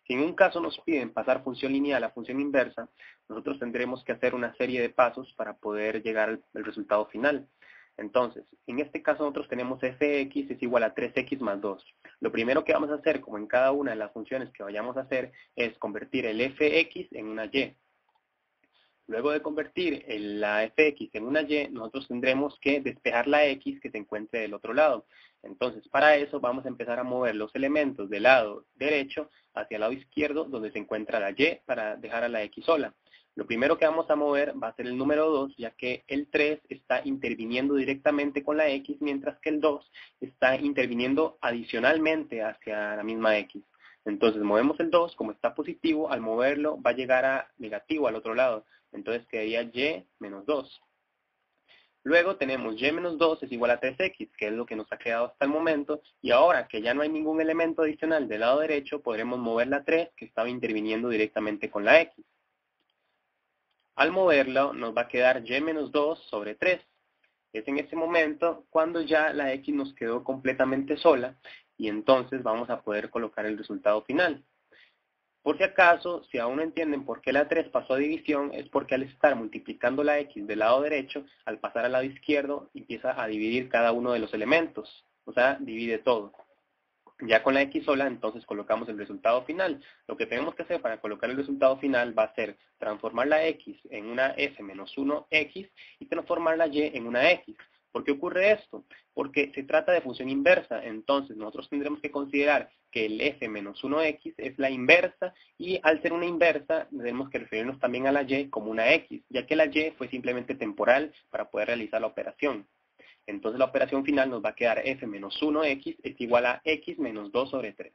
Si en un caso nos piden pasar función lineal a función inversa, nosotros tendremos que hacer una serie de pasos para poder llegar al resultado final. Entonces, en este caso nosotros tenemos fx es igual a 3x más 2. Lo primero que vamos a hacer, como en cada una de las funciones que vayamos a hacer, es convertir el fx en una y. Luego de convertir la fx en una y, nosotros tendremos que despejar la x que se encuentre del otro lado. Entonces, para eso vamos a empezar a mover los elementos del lado derecho hacia el lado izquierdo, donde se encuentra la y, para dejar a la x sola. Lo primero que vamos a mover va a ser el número 2, ya que el 3 está interviniendo directamente con la x, mientras que el 2 está interviniendo adicionalmente hacia la misma x. Entonces movemos el 2, como está positivo, al moverlo va a llegar a negativo al otro lado. Entonces quedaría y menos 2. Luego tenemos y menos 2 es igual a 3x, que es lo que nos ha quedado hasta el momento. Y ahora que ya no hay ningún elemento adicional del lado derecho, podremos mover la 3, que estaba interviniendo directamente con la x. Al moverlo nos va a quedar y menos 2 sobre 3. Es en ese momento cuando ya la x nos quedó completamente sola y entonces vamos a poder colocar el resultado final. Por si acaso, si aún no entienden por qué la 3 pasó a división, es porque al estar multiplicando la x del lado derecho, al pasar al lado izquierdo, empieza a dividir cada uno de los elementos. O sea, divide todo. Ya con la x sola, entonces colocamos el resultado final. Lo que tenemos que hacer para colocar el resultado final va a ser transformar la x en una f menos 1x y transformar la y en una x. ¿Por qué ocurre esto? Porque se trata de función inversa, entonces nosotros tendremos que considerar que el f menos 1x es la inversa y al ser una inversa tenemos que referirnos también a la y como una x, ya que la y fue simplemente temporal para poder realizar la operación. Entonces la operación final nos va a quedar f menos 1x es igual a x menos 2 sobre 3.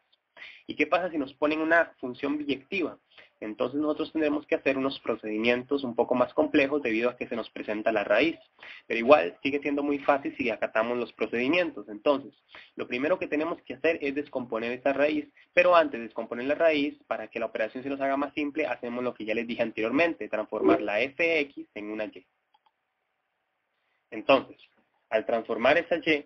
¿Y qué pasa si nos ponen una función biyectiva? Entonces nosotros tendremos que hacer unos procedimientos un poco más complejos debido a que se nos presenta la raíz. Pero igual sigue siendo muy fácil si acatamos los procedimientos. Entonces, lo primero que tenemos que hacer es descomponer esta raíz. Pero antes de descomponer la raíz, para que la operación se nos haga más simple, hacemos lo que ya les dije anteriormente, transformar la fx en una y. Entonces, al transformar esa y,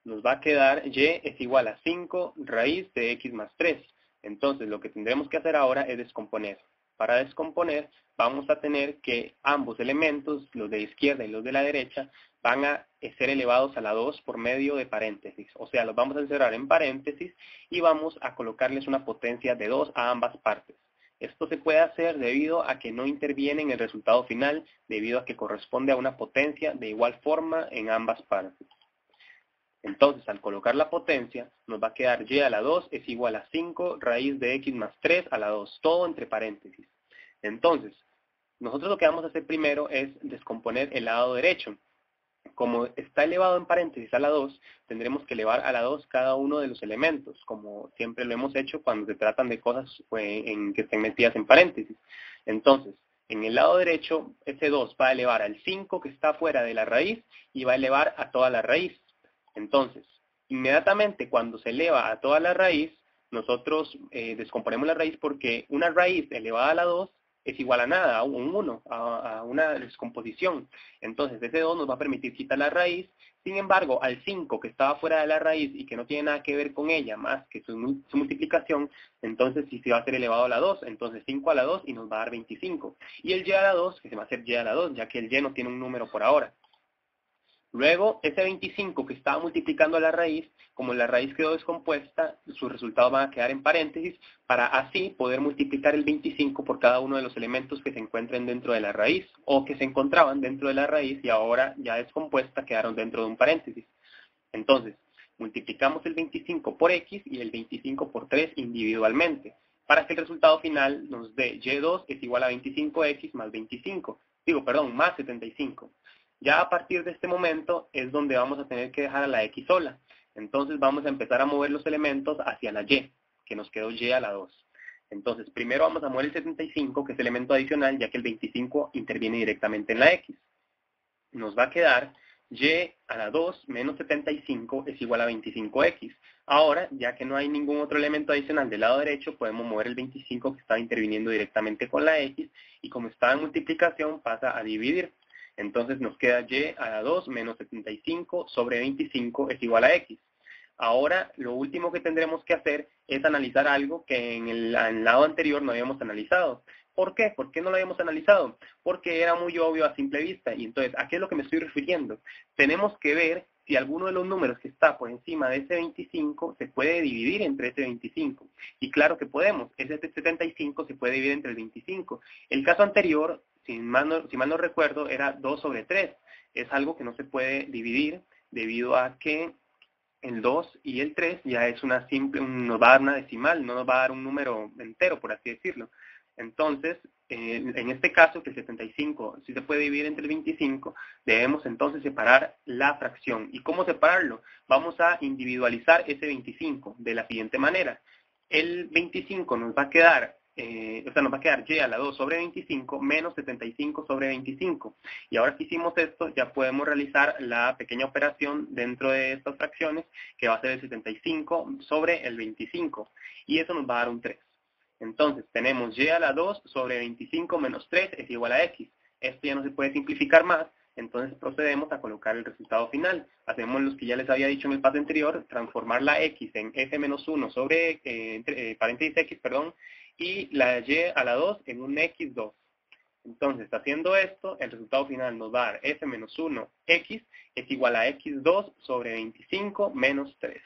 nos va a quedar y es igual a 5 raíz de x más 3. Entonces, lo que tendremos que hacer ahora es descomponer. Para descomponer, vamos a tener que ambos elementos, los de la izquierda y los de la derecha, van a ser elevados a la 2 por medio de paréntesis. O sea, los vamos a encerrar en paréntesis y vamos a colocarles una potencia de 2 a ambas partes. Esto se puede hacer debido a que no interviene en el resultado final, debido a que corresponde a una potencia de igual forma en ambas partes. Entonces, al colocar la potencia, nos va a quedar y a la 2 es igual a 5 raíz de x más 3 a la 2, todo entre paréntesis. Entonces, nosotros lo que vamos a hacer primero es descomponer el lado derecho. Como está elevado en paréntesis a la 2, tendremos que elevar a la 2 cada uno de los elementos, como siempre lo hemos hecho cuando se tratan de cosas que estén metidas en paréntesis. Entonces, en el lado derecho, ese 2 va a elevar al 5 que está fuera de la raíz y va a elevar a toda la raíz. Entonces, inmediatamente cuando se eleva a toda la raíz, nosotros descomponemos la raíz porque una raíz elevada a la 2 es igual a nada, a un 1, a una descomposición. Entonces ese 2 nos va a permitir quitar la raíz. Sin embargo, al 5 que estaba fuera de la raíz y que no tiene nada que ver con ella más que su multiplicación, entonces sí se va a ser elevado a la 2. Entonces 5 a la 2 y nos va a dar 25. Y el y a la 2, que se va a hacer y a la 2, ya que el y no tiene un número por ahora. Luego, ese 25 que estaba multiplicando a la raíz, como la raíz quedó descompuesta, sus resultados van a quedar en paréntesis para así poder multiplicar el 25 por cada uno de los elementos que se encuentren dentro de la raíz o que se encontraban dentro de la raíz y ahora ya descompuesta quedaron dentro de un paréntesis. Entonces, multiplicamos el 25 por x y el 25 por 3 individualmente para que el resultado final nos dé y2 es igual a 25x más 25, más 75. Ya a partir de este momento es donde vamos a tener que dejar a la x sola. Entonces vamos a empezar a mover los elementos hacia la y, que nos quedó y a la 2. Entonces primero vamos a mover el 75, que es elemento adicional, ya que el 25 interviene directamente en la x. Nos va a quedar y a la 2 menos 75 es igual a 25x. Ahora, ya que no hay ningún otro elemento adicional del lado derecho, podemos mover el 25 que estaba interviniendo directamente con la x, y como está en multiplicación pasa a dividir. Entonces nos queda y a la 2 menos 75 sobre 25 es igual a x. Ahora, lo último que tendremos que hacer es analizar algo que en el lado anterior no habíamos analizado. ¿Por qué? ¿Por qué no lo habíamos analizado? Porque era muy obvio a simple vista. Y entonces, ¿a qué es lo que me estoy refiriendo? Tenemos que ver si alguno de los números que está por encima de ese 25 se puede dividir entre ese 25. Y claro que podemos. Ese 75 se puede dividir entre el 25. El caso anterior, si mal no recuerdo, era 2 sobre 3. Es algo que no se puede dividir debido a que el 2 y el 3 ya es una simple, nos va a dar una decimal, no nos va a dar un número entero, por así decirlo. Entonces, en este caso, que el 75 sí se puede dividir entre el 25, debemos entonces separar la fracción. ¿Y cómo separarlo? Vamos a individualizar ese 25 de la siguiente manera. El 25 nos va a quedar, nos va a quedar y a la 2 sobre 25 menos 75 sobre 25. Y ahora que hicimos esto, ya podemos realizar la pequeña operación dentro de estas fracciones, que va a ser el 75 sobre el 25. Y eso nos va a dar un 3. Entonces, tenemos y a la 2 sobre 25 menos 3 es igual a x. Esto ya no se puede simplificar más, entonces procedemos a colocar el resultado final. Hacemos lo que ya les había dicho en el paso anterior, transformar la x en f-1 sobre, paréntesis x, perdón, y la y a la 2 en un x2. Entonces, haciendo esto, el resultado final nos va a dar f-1x es igual a x2 sobre 25 menos 3.